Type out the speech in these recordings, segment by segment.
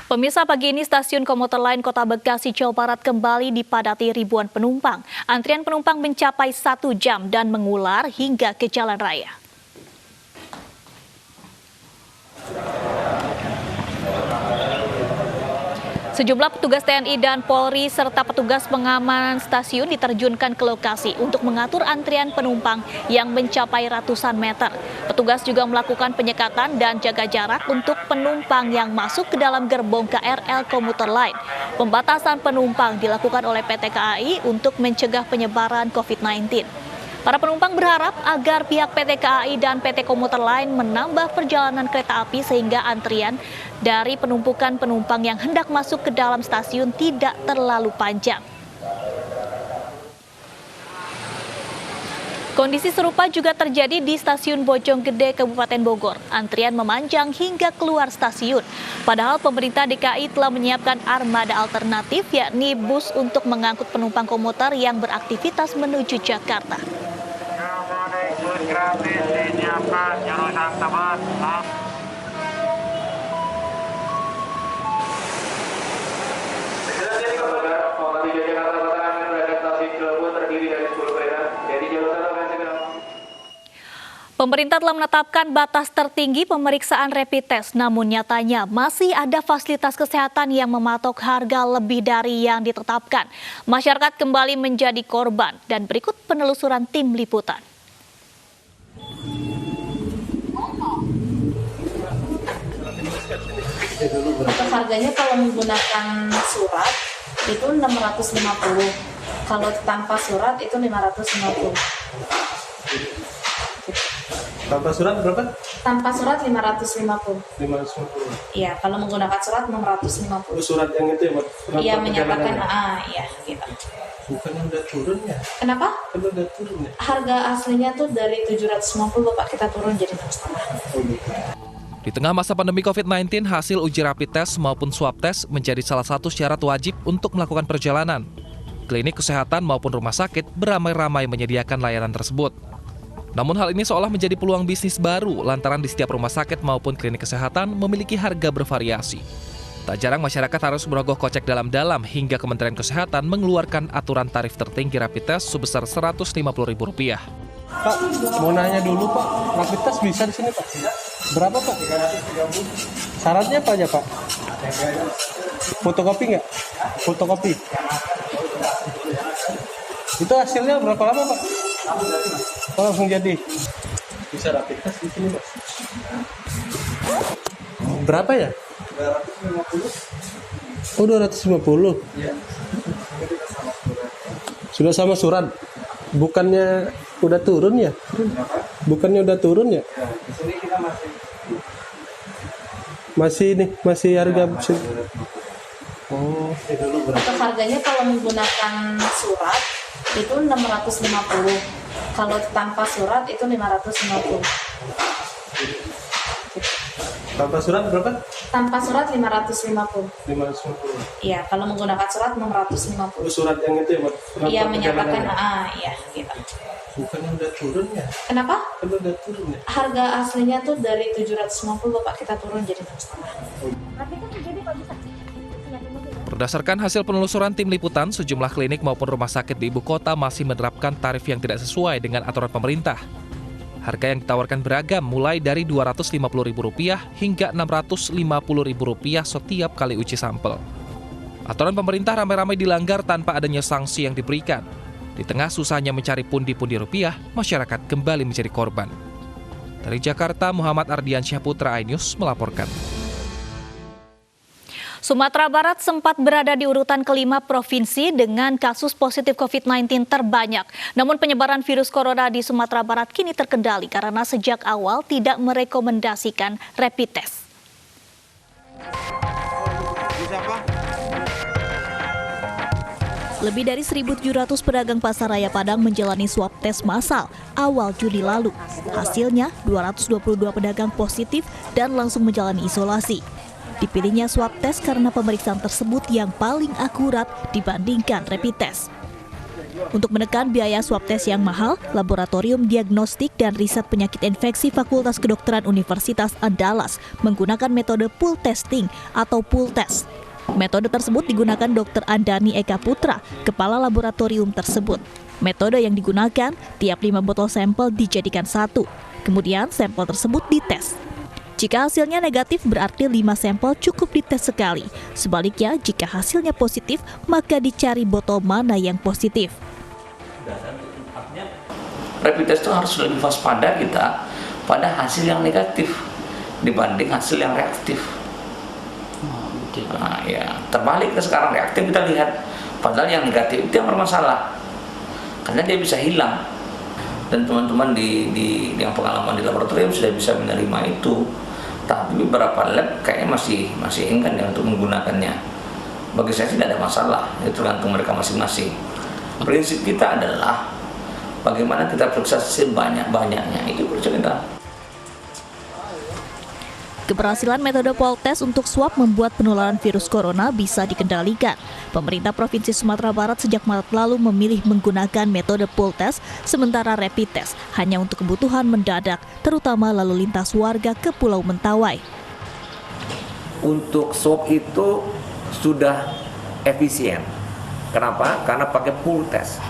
Pemirsa, pagi ini stasiun komuter lain Kota Bekasi, Jawa Barat kembali dipadati ribuan penumpang. Antrian penumpang mencapai 1 jam dan mengular hingga ke jalan raya. Sejumlah petugas TNI dan Polri serta petugas pengamanan stasiun diterjunkan ke lokasi untuk mengatur antrian penumpang yang mencapai ratusan meter. Petugas juga melakukan penyekatan dan jaga jarak untuk penumpang yang masuk ke dalam gerbong KRL komuter lain. Pembatasan penumpang dilakukan oleh PT KAI untuk mencegah penyebaran COVID-19. Para penumpang berharap agar pihak PT KAI dan PT Komuter Lain menambah perjalanan kereta api sehingga antrian dari penumpukan penumpang yang hendak masuk ke dalam stasiun tidak terlalu panjang. Kondisi serupa juga terjadi di Stasiun Bojonggede, Kabupaten Bogor. Antrian memanjang hingga keluar stasiun. Padahal pemerintah DKI telah menyiapkan armada alternatif, yakni bus untuk mengangkut penumpang komuter yang beraktivitas menuju Jakarta. Pemerintah telah menetapkan batas tertinggi pemeriksaan rapid test, namun nyatanya masih ada fasilitas kesehatan yang mematok harga lebih dari yang ditetapkan. Masyarakat kembali menjadi korban, dan berikut penelusuran tim liputan. Untuk harganya kalau menggunakan surat itu 650, kalau tanpa surat itu 550. Tanpa surat berapa? Tanpa surat 550. 550. Iya, kalau menggunakan surat 650. Surat yang itu ya, Mbak? Iya, menyatakan iya gitu. Bukannya udah turun ya? Kenapa? Kan udah turun ya? Harga aslinya tuh dari 750, Bapak, kita turun jadi 6,5. Di tengah masa pandemi COVID-19, hasil uji rapid test maupun swab test menjadi salah satu syarat wajib untuk melakukan perjalanan. Klinik kesehatan maupun rumah sakit beramai-ramai menyediakan layanan tersebut. Namun hal ini seolah menjadi peluang bisnis baru lantaran di setiap rumah sakit maupun klinik kesehatan memiliki harga bervariasi. Tak jarang masyarakat harus merogoh kocek dalam-dalam hingga Kementerian Kesehatan mengeluarkan aturan tarif tertinggi rapid test sebesar Rp150.000. Pak, mau nanya dulu Pak, rapid test bisa di sini Pak? Berapa Pak? 330. Syaratnya apa aja Pak? Fotokopi nggak? Fotokopi. Itu hasilnya berapa lama Pak? Oh, langsung jadi. Bisa rapid test di sini Pak. Berapa ya? 250. Oh, 250. Iya. Sudah sama surat. Bukannya udah turun ya? Bukannya udah turun ya? Di sini kita masih harga. Oh, Untuk harganya kalau menggunakan surat itu 650. Kalau tanpa surat itu 550. tanpa surat berapa? Tanpa surat 550. 550. Iya, kalau menggunakan surat 650. Oh, surat yang itu ya, Mbak? Iya, menyatakan iya gitu. Bukannya udah turun ya? Kenapa? Kan udah turun ya? Harga aslinya tuh dari 750, Bapak, kita turun jadi 6,5. Berdasarkan hasil penelusuran tim liputan, sejumlah klinik maupun rumah sakit di ibu kota masih menerapkan tarif yang tidak sesuai dengan aturan pemerintah. Harga yang ditawarkan beragam, mulai dari Rp250.000 hingga Rp650.000 setiap kali uji sampel. Aturan pemerintah ramai-ramai dilanggar tanpa adanya sanksi yang diberikan. Di tengah susahnya mencari pundi-pundi rupiah, masyarakat kembali menjadi korban. Dari Jakarta, Muhammad Ardiansyah Putra, iNews melaporkan. Sumatera Barat sempat berada di urutan kelima provinsi dengan kasus positif COVID-19 terbanyak. Namun penyebaran virus corona di Sumatera Barat kini terkendali karena sejak awal tidak merekomendasikan rapid test. Lebih dari 1.700 pedagang pasar raya Padang menjalani swab tes massal awal Juli lalu. Hasilnya 222 pedagang positif dan langsung menjalani isolasi. Dipilihnya swab test karena pemeriksaan tersebut yang paling akurat dibandingkan rapid test. Untuk menekan biaya swab tes yang mahal, Laboratorium Diagnostik dan Riset Penyakit Infeksi Fakultas Kedokteran Universitas Andalas menggunakan metode pool testing atau pool test. Metode tersebut digunakan Dr. Andani Eka Putra, kepala laboratorium tersebut. Metode yang digunakan, tiap 5 botol sampel dijadikan 1. Kemudian sampel tersebut dites. Jika hasilnya negatif berarti 5 sampel cukup dites sekali. Sebaliknya, jika hasilnya positif, maka dicari botol mana yang positif. Rapid test itu harus lebih waspada kita pada hasil yang negatif dibanding hasil yang reaktif. Nah, ya terbalik ke sekarang reaktif kita lihat, padahal yang negatif itu yang bermasalah karena dia bisa hilang. Dan teman-teman di yang pengalaman di laboratorium sudah bisa menerima itu, tapi beberapa lab kayaknya masih enggan ya untuk menggunakannya. Bagi saya tidak ada masalah, itu tergantung mereka masing-masing. Prinsip kita adalah bagaimana kita periksa sebanyak-banyaknya, itu prinsip kita. Keberhasilan metode pool test untuk swab membuat penularan virus corona bisa dikendalikan. Pemerintah Provinsi Sumatera Barat sejak Maret lalu memilih menggunakan metode pool test, sementara rapid test hanya untuk kebutuhan mendadak, terutama lalu lintas warga ke Pulau Mentawai. Untuk swab itu sudah efisien. Kenapa? Karena pakai pool test.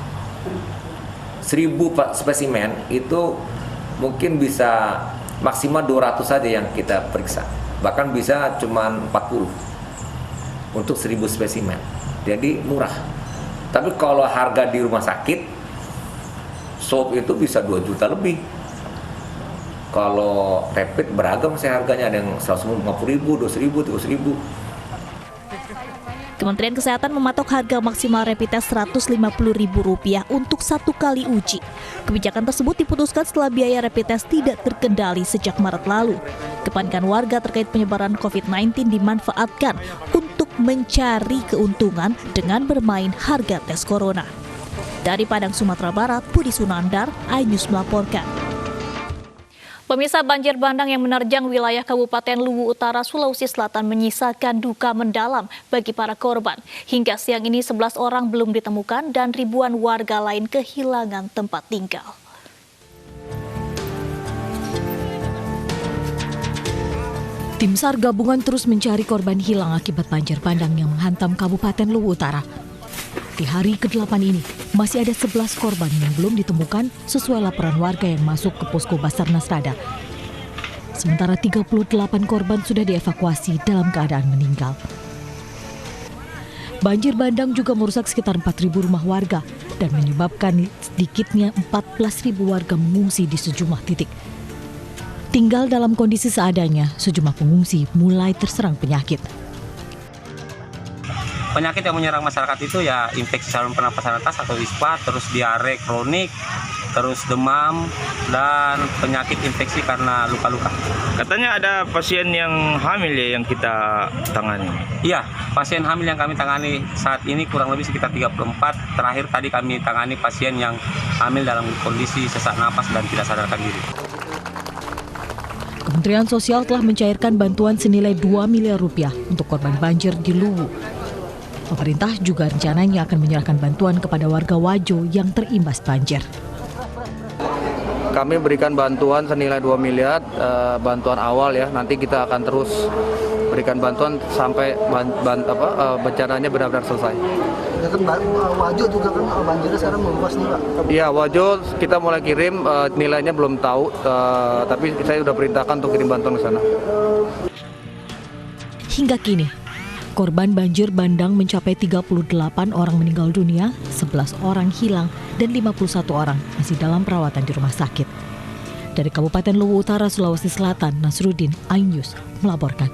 1000 spesimen itu mungkin bisa maksimal 200 saja yang kita periksa, bahkan bisa cuma 40 untuk 1000 spesimen, jadi murah. Tapi kalau harga di rumah sakit, swab itu bisa 2 juta lebih. Kalau rapid beragam sih harganya, ada yang 150.000, 200.000, 300.000. Kementerian Kesehatan mematok harga maksimal rapid test Rp150.000 untuk 1 kali uji. Kebijakan tersebut diputuskan setelah biaya rapid test tidak terkendali sejak Maret lalu. Kepanikan warga terkait penyebaran COVID-19 dimanfaatkan untuk mencari keuntungan dengan bermain harga tes corona. Dari Padang, Sumatera Barat, Budi Sunandar, iNews melaporkan. Pemirsa, banjir bandang yang menerjang wilayah Kabupaten Luwu Utara, Sulawesi Selatan menyisakan duka mendalam bagi para korban. Hingga siang ini 11 orang belum ditemukan dan ribuan warga lain kehilangan tempat tinggal. Tim SAR gabungan terus mencari korban hilang akibat banjir bandang yang menghantam Kabupaten Luwu Utara. Di hari ke-8 ini, masih ada 11 korban yang belum ditemukan sesuai laporan warga yang masuk ke posko Basarnas Rada. Sementara 38 korban sudah dievakuasi dalam keadaan meninggal. Banjir bandang juga merusak sekitar 4.000 rumah warga dan menyebabkan sedikitnya 14.000 warga mengungsi di sejumlah titik. Tinggal dalam kondisi seadanya, sejumlah pengungsi mulai terserang penyakit. Penyakit yang menyerang masyarakat itu ya infeksi saluran pernapasan atas atau ISPA, terus diare kronik, terus demam, dan penyakit infeksi karena luka-luka. Katanya ada pasien yang hamil ya yang kita tangani? Iya, pasien hamil yang kami tangani saat ini kurang lebih sekitar 34. Terakhir tadi kami tangani pasien yang hamil dalam kondisi sesak napas dan tidak sadarkan diri. Kementerian Sosial telah mencairkan bantuan senilai Rp2 miliar untuk korban banjir di Luwu. Pemerintah juga rencananya akan menyerahkan bantuan kepada warga Wajo yang terimbas banjir. Kami berikan bantuan senilai 2 miliar, bantuan awal ya. Nanti kita akan terus berikan bantuan sampai bencananya benar-benar selesai. Ya kan Wajo juga kan banjirnya sekarang meluas nih Pak. Iya, Wajo kita mulai kirim, nilainya belum tahu, tapi saya sudah perintahkan untuk kirim bantuan ke sana. Hingga kini, korban banjir bandang mencapai 38 orang meninggal dunia, 11 orang hilang, dan 51 orang masih dalam perawatan di rumah sakit. Dari Kabupaten Luwu Utara, Sulawesi Selatan, Nasruddin, iNews melaporkan.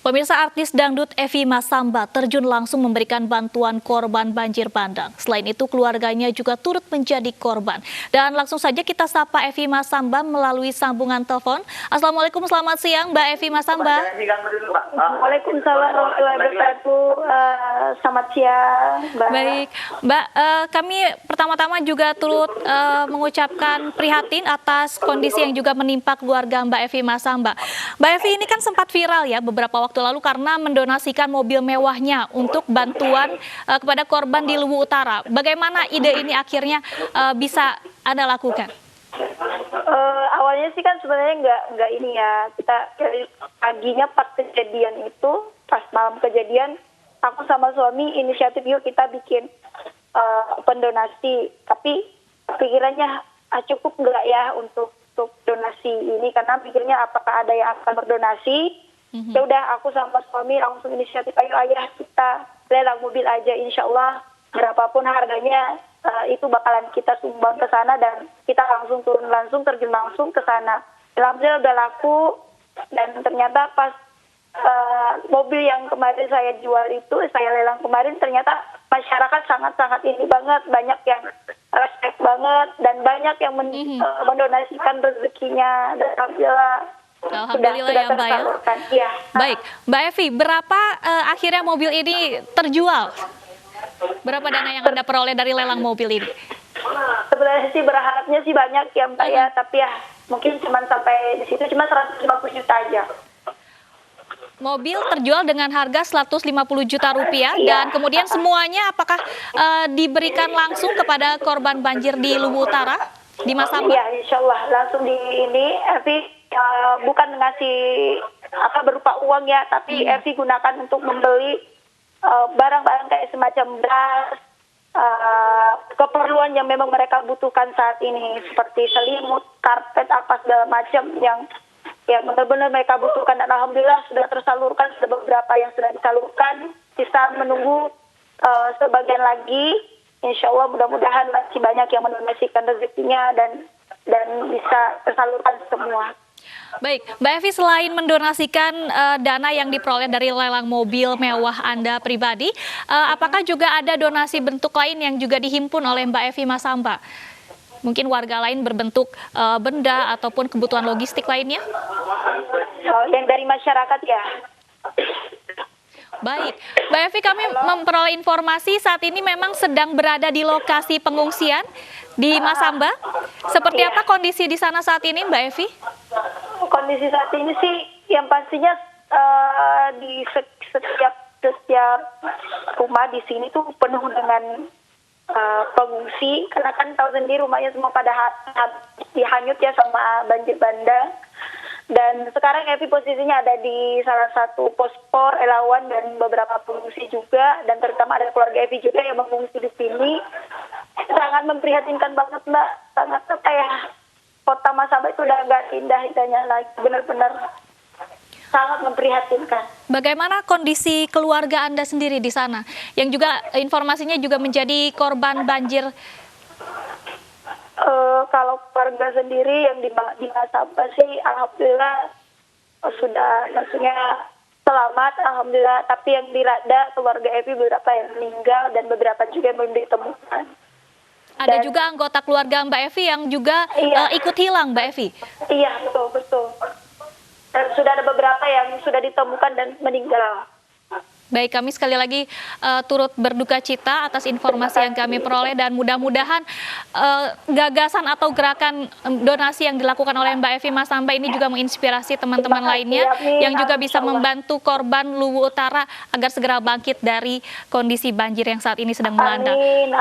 Pemirsa, artis dangdut Evi Masamba terjun langsung memberikan bantuan korban banjir bandang. Selain itu, keluarganya juga turut menjadi korban. Dan langsung saja kita sapa Evi Masamba melalui sambungan telepon. Assalamualaikum, selamat siang Mbak Evi Masamba. Waalaikumsalam warahmatullahi wabarakatuh. Selamat siang, Mbak. Baik, Mbak, kami pertama-tama juga turut mengucapkan prihatin atas kondisi yang juga menimpa keluarga Mbak Evi Masamba. Mbak Evi, ini kan sempat viral ya beberapa waktu waktu lalu karena mendonasikan mobil mewahnya untuk bantuan kepada korban di Luwu Utara. Bagaimana ide ini akhirnya bisa Anda lakukan? Awalnya sih kan sebenarnya nggak ini ya, kita dari paginya pas kejadian itu, pas malam kejadian, aku sama suami inisiatif yuk kita bikin pendonasi, tapi pikirannya cukup nggak ya untuk donasi ini, karena pikirnya apakah ada yang akan berdonasi. Ya udah, aku sama suami langsung inisiatif, ayo ayah kita lelang mobil aja, insya Allah berapapun harganya itu bakalan kita sumbang ke sana, dan kita langsung terjun langsung ke sana. Alhamdulillah udah laku, dan ternyata pas mobil yang kemarin saya jual itu, saya lelang kemarin, ternyata masyarakat sangat-sangat ini banget, banyak yang respect banget, dan banyak yang mendonasikan rezekinya, dan Alhamdulillah ya Mbak ya. Ya. Baik, Mbak Evi, berapa akhirnya mobil ini terjual? Berapa dana yang Anda peroleh dari lelang mobil ini? Sebenarnya sih berharapnya sih banyak ya Mbak ya, tapi ya mungkin cuma sampai di situ cuma 150 juta aja. Mobil terjual dengan harga 150 juta rupiah dan kemudian semuanya apakah diberikan langsung kepada korban banjir di Luwu Utara di Masamba? Iya, insya Allah langsung di ini, Evi bukan ngasih berupa uang ya, tapi Evi gunakan untuk membeli barang-barang kayak semacam beras, keperluan yang memang mereka butuhkan saat ini, seperti selimut, karpet, apa segala macam yang benar-benar mereka butuhkan, dan alhamdulillah sudah tersalurkan, sudah beberapa yang sudah disalurkan, sisa menunggu sebagian lagi. Insya Allah mudah-mudahan masih banyak yang mendonasikan rezekinya dan bisa tersalurkan semua. Baik, Mbak Evi, selain mendonasikan dana yang diperoleh dari lelang mobil mewah Anda pribadi, apakah juga ada donasi bentuk lain yang juga dihimpun oleh Mbak Evi Masamba? Mungkin warga lain berbentuk benda ataupun kebutuhan logistik lainnya? Yang dari masyarakat ya. Baik, Mbak Evi, kami memperoleh informasi saat ini memang sedang berada di lokasi pengungsian di Masamba. Seperti apa kondisi di sana saat ini, Mbak Evi? Kondisi saat ini sih yang pastinya di setiap rumah di sini tuh penuh dengan pengungsi, karena kan tahu sendiri rumahnya semua pada dihanyut ya sama banjir bandang. Dan sekarang Evi posisinya ada di salah satu pospor relawan dan beberapa pengungsi juga, dan terutama ada keluarga Evi juga yang mengungsi di sini. Sangat memprihatinkan banget Mbak, sangat kota Masamba itu udah nggak indah-indahnya lagi, benar-benar sangat memprihatinkan. Bagaimana kondisi keluarga Anda sendiri di sana, yang juga informasinya juga menjadi korban banjir? Kalau keluarga sendiri yang di Masamba sih alhamdulillah sudah maksudnya selamat, alhamdulillah. Tapi yang di Rada keluarga Evi beberapa yang meninggal dan beberapa juga yang belum ditemukan. Ada juga anggota keluarga Mbak Evi yang juga ikut hilang, Mbak Evi? Iya, betul. Dan sudah ada beberapa yang sudah ditemukan dan meninggal. Baik, kami sekali lagi turut berduka cita atas informasi yang kami peroleh, dan mudah-mudahan gagasan atau gerakan donasi yang dilakukan oleh Mbak Evi Masamba ini juga menginspirasi teman-teman lainnya yang juga bisa membantu korban Luwu Utara agar segera bangkit dari kondisi banjir yang saat ini sedang melanda.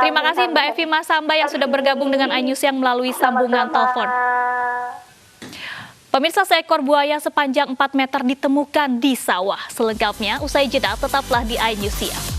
Terima kasih Mbak Evi Masamba yang sudah bergabung dengan iNews yang melalui sambungan telepon. Pemirsa, seekor buaya sepanjang 4 meter ditemukan di sawah. Selengkapnya usai jeda, tetaplah di iNews Siang.